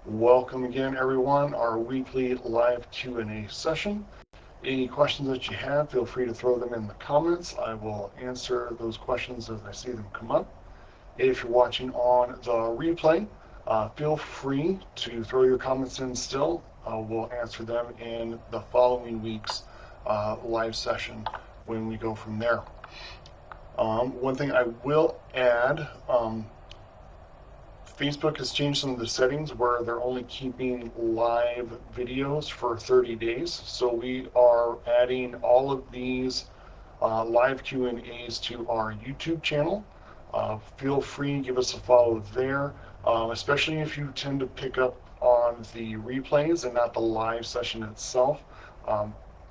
Welcome again, everyone, our weekly live Q&A session. Any questions that you have, feel free to throw them in the comments. I will answer those questions as I see them come up. If you're watching on the replay, feel free to throw your comments in still. We'll answer them in the following week's live session when we go from there. One thing I will add, Facebook has changed some of the settings where they're only keeping live videos for 30 days. So we are adding all of these live Q&As to our YouTube channel. Feel free to give us a follow there, especially if you tend to pick up on the replays and not the live session itself.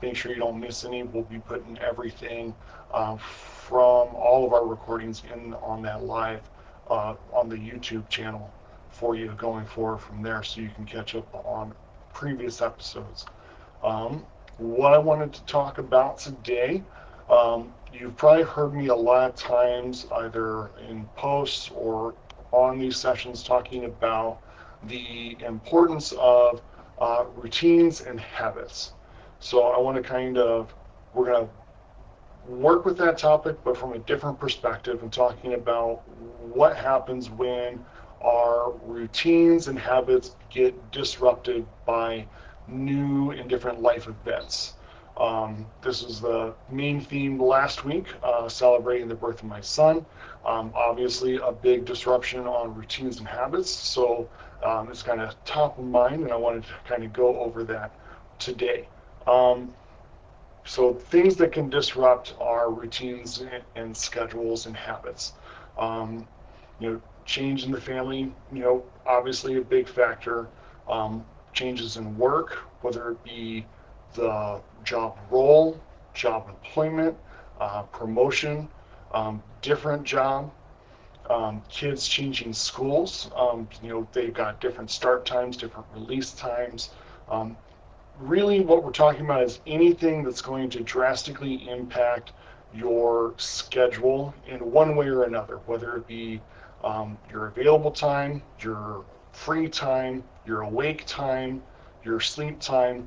Make sure you don't miss any. We'll be putting everything from all of our recordings in on that live on the YouTube channel for you going forward from there, so you can catch up on previous episodes. What I wanted to talk about today, you've probably heard me a lot of times either in posts or on these sessions talking about the importance of routines and habits. So I want to we're going to work with that topic, but from a different perspective, and talking about what happens when our routines and habits get disrupted by new and different life events. This is the main theme last week, celebrating the birth of my son. Obviously, a big disruption on routines and habits, so it's kind of top of mind, and I wanted to kind of go over that today. So things that can disrupt our routines and schedules and habits. Change in the family, obviously a big factor. Changes in work, whether it be the job role, job employment, promotion, different job, kids changing schools. They've got different start times, different release times. Really what we're talking about is anything that's going to drastically impact your schedule in one way or another, whether it be your available time, your free time, your awake time, your sleep time.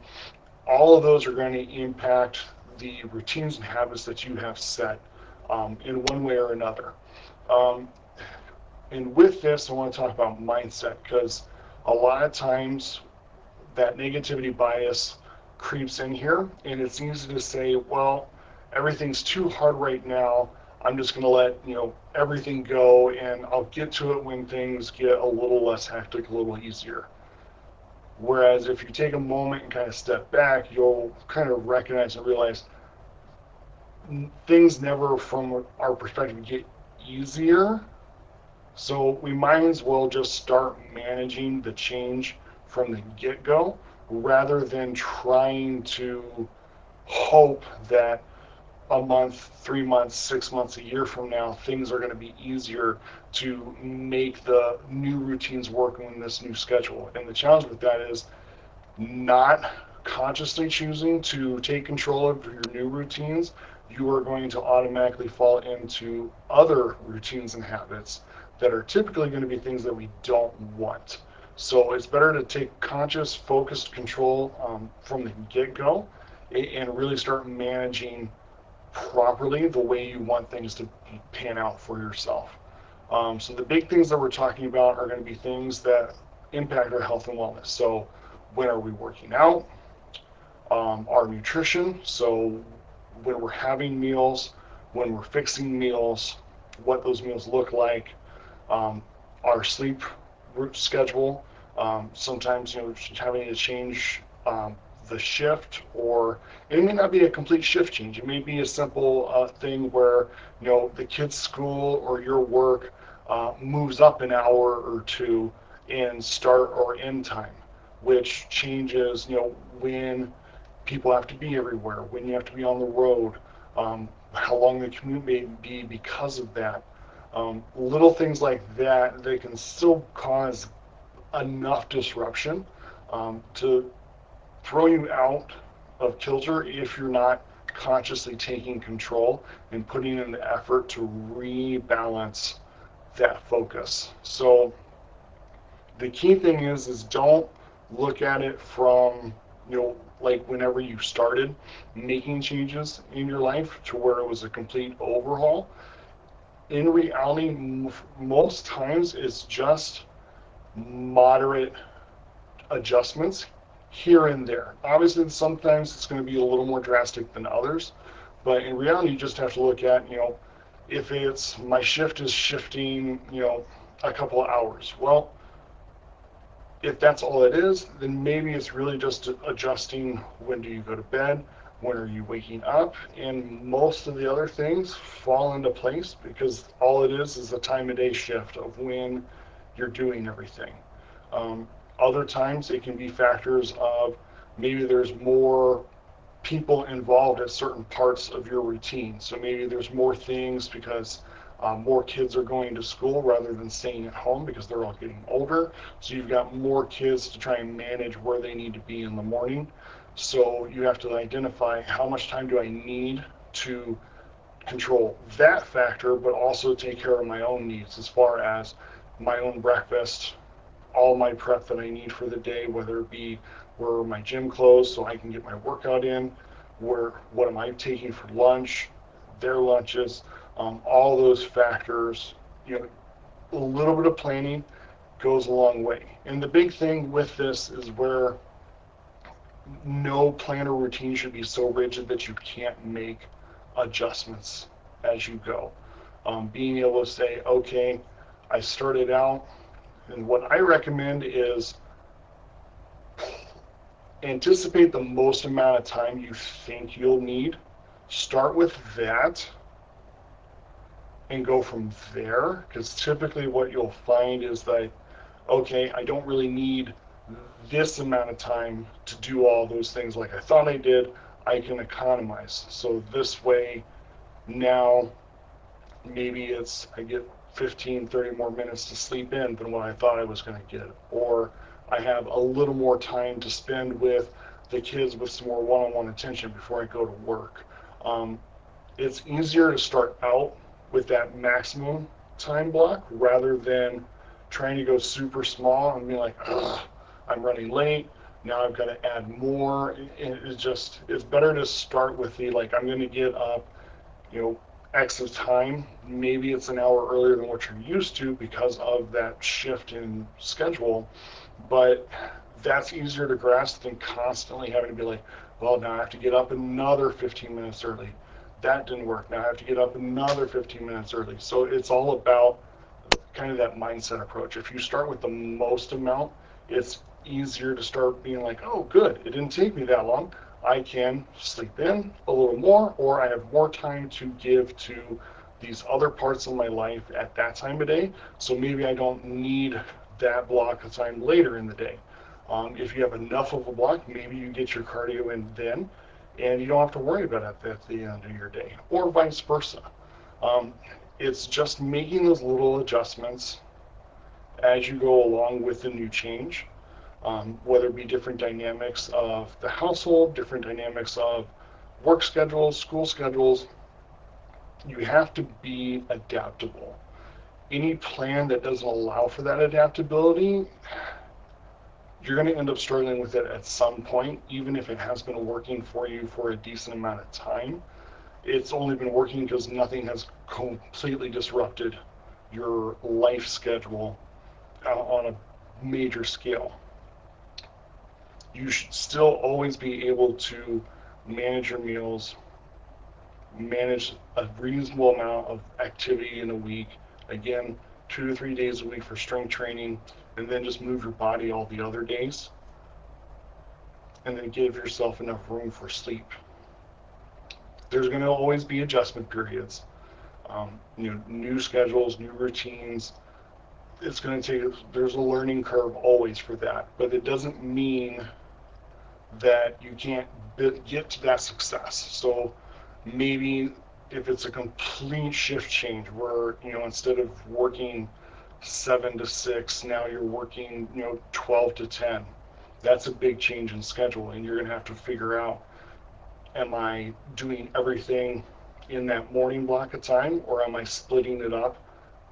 All of those are going to impact the routines and habits that you have set in one way or another. And with this, I want to talk about mindset, because a lot of times that negativity bias creeps in here, and it's easy to say, well, everything's too hard right now. I'm just going to let everything go, and I'll get to it when things get a little less hectic, a little easier. Whereas if you take a moment and kind of step back, you'll kind of recognize and realize things never, from our perspective, get easier. So we might as well just start managing the change from the get-go, rather than trying to hope that a month, 3 months, 6 months, a year from now, things are going to be easier to make the new routines work in this new schedule. And the challenge with that is not consciously choosing to take control of your new routines. You are going to automatically fall into other routines and habits that are typically going to be things that we don't want. So it's better to take conscious, focused control from the get-go and really start managing properly the way you want things to pan out for yourself. So the big things that we're talking about are going to be things that impact our health and wellness. So when are we working out? Our nutrition, so when we're having meals, when we're fixing meals, what those meals look like, our sleep schedule, sometimes having to change the shift, or it may not be a complete shift change. It may be a simple thing where the kids' school or your work moves up an hour or two in start or end time, which changes when people have to be everywhere, when you have to be on the road, how long the commute may be because of that. Little things like that, they can still cause enough disruption to throw you out of kilter if you're not consciously taking control and putting in the effort to rebalance that focus. So The key thing is don't look at it from, like whenever you started making changes in your life to where it was a complete overhaul. In reality, most times it's just moderate adjustments here and there. Obviously, sometimes it's going to be a little more drastic than others, but in reality, you just have to look at, if it's my shift is shifting, a couple of hours. Well, if that's all it is, then maybe it's really just adjusting when do you go to bed, when are you waking up, and most of the other things fall into place because all it is a time of day shift of when you're doing everything. Um, Other times it can be factors of maybe there's more people involved at certain parts of your routine. So maybe there's more things because more kids are going to school rather than staying at home because they're all getting older. So you've got more kids to try and manage where they need to be in the morning. So you have to identify how much time do I need to control that factor, but also take care of my own needs as far as my own breakfast, all my prep that I need for the day, whether it be where my gym clothes so I can get my workout in, where what am I taking for lunch, their lunches, all those factors. A little bit of planning goes a long way. And the big thing with this is where no plan or routine should be so rigid that you can't make adjustments as you go. Being able to say, okay, I started out, and what I recommend is anticipate the most amount of time you think you'll need. Start with that and go from there. Because typically, what you'll find is that, okay, I don't really need this amount of time to do all those things like I thought I did. I can economize. So this way, now maybe I get 15, 30 more minutes to sleep in than what I thought I was going to get. Or I have a little more time to spend with the kids with some more one-on-one attention before I go to work. Um, it's easier to start out with that maximum time block rather than trying to go super small and be like, ugh, I'm running late. Now I've got to add more. It's better to start with the, like, I'm going to get up, you know, X of time. Maybe it's an hour earlier than what you're used to because of that shift in schedule, but that's easier to grasp than constantly having to be like, well, now I have to get up another 15 minutes early. That didn't work. Now I have to get up another 15 minutes early. So it's all about kind of that mindset approach. If you start with the most amount, it's easier to start being like, oh, good, it didn't take me that long. I can sleep in a little more, or I have more time to give to these other parts of my life at that time of day. So maybe I don't need that block of time later in the day. If you have enough of a block, maybe you get your cardio in then, and you don't have to worry about it at the end of your day, or vice versa. Um, it's just making those little adjustments as you go along with the new change, whether it be different dynamics of the household, different dynamics of work schedules, school schedules. You have to be adaptable. Any plan that doesn't allow for that adaptability, you're going to end up struggling with it at some point, even if it has been working for you for a decent amount of time. It's only been working because nothing has completely disrupted your life schedule on a major scale. You should still always be able to manage your meals, manage a reasonable amount of activity in a week. Again, 2 to 3 days a week for strength training, and then just move your body all the other days, and then give yourself enough room for sleep. There's going to always be adjustment periods, new schedules, new routines. It's going to take, there's a learning curve always for that, but it doesn't mean that you can't get to that success. So maybe if it's a complete shift change where, instead of working 7 to 6, now you're working, 12 to 10. That's a big change in schedule, and you're going to have to figure out, am I doing everything in that morning block of time, or am I splitting it up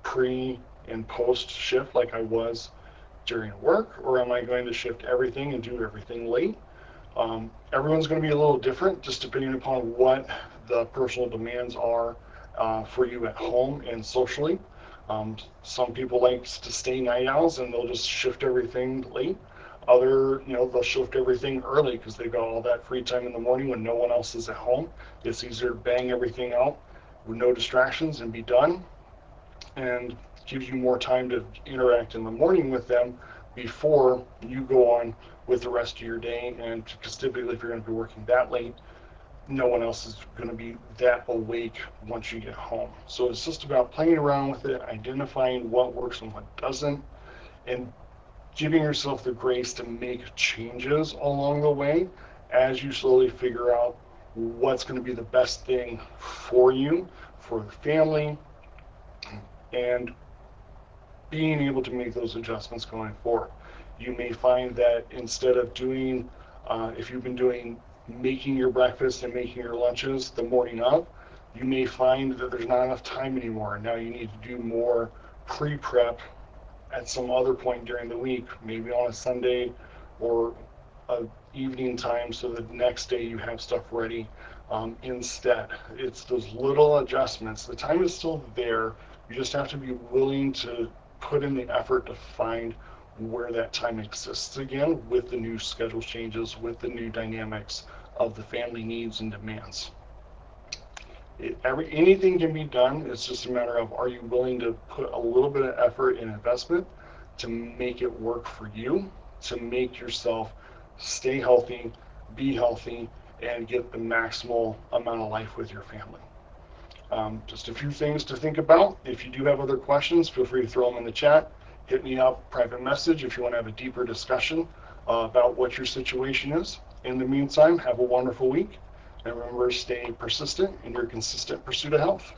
pre and post shift like I was during work, or am I going to shift everything and do everything late? Everyone's going to be a little different just depending upon what the personal demands are for you at home and socially. Some people like to stay night owls and they'll just shift everything late. They'll shift everything early because they've got all that free time in the morning when no one else is at home. It's easier to bang everything out with no distractions and be done, and gives you more time to interact in the morning with them before you go on with the rest of your day. And because typically if you're going to be working that late, no one else is going to be that awake once you get home. So it's just about playing around with it, identifying what works and what doesn't, and giving yourself the grace to make changes along the way as you slowly figure out what's going to be the best thing for you, for the family, and being able to make those adjustments going forward. You may find that instead of doing, if you've been doing making your breakfast and making your lunches the morning of, you may find that there's not enough time anymore. Now you need to do more pre-prep at some other point during the week, maybe on a Sunday or a evening time, so that next day you have stuff ready. Instead, it's those little adjustments. The time is still there. You just have to be willing to put in the effort to find where that time exists again with the new schedule changes, with the new dynamics of the family needs and demands. Anything can be done. It's just a matter of, are you willing to put a little bit of effort and investment to make it work for you, to make yourself stay healthy, be healthy, and get the maximal amount of life with your family. Just a few things to think about. If you do have other questions, feel free to throw them in the chat. Hit me up, private message, if you want to have a deeper discussion about what your situation is. In the meantime, have a wonderful week. And remember, stay persistent in your consistent pursuit of health.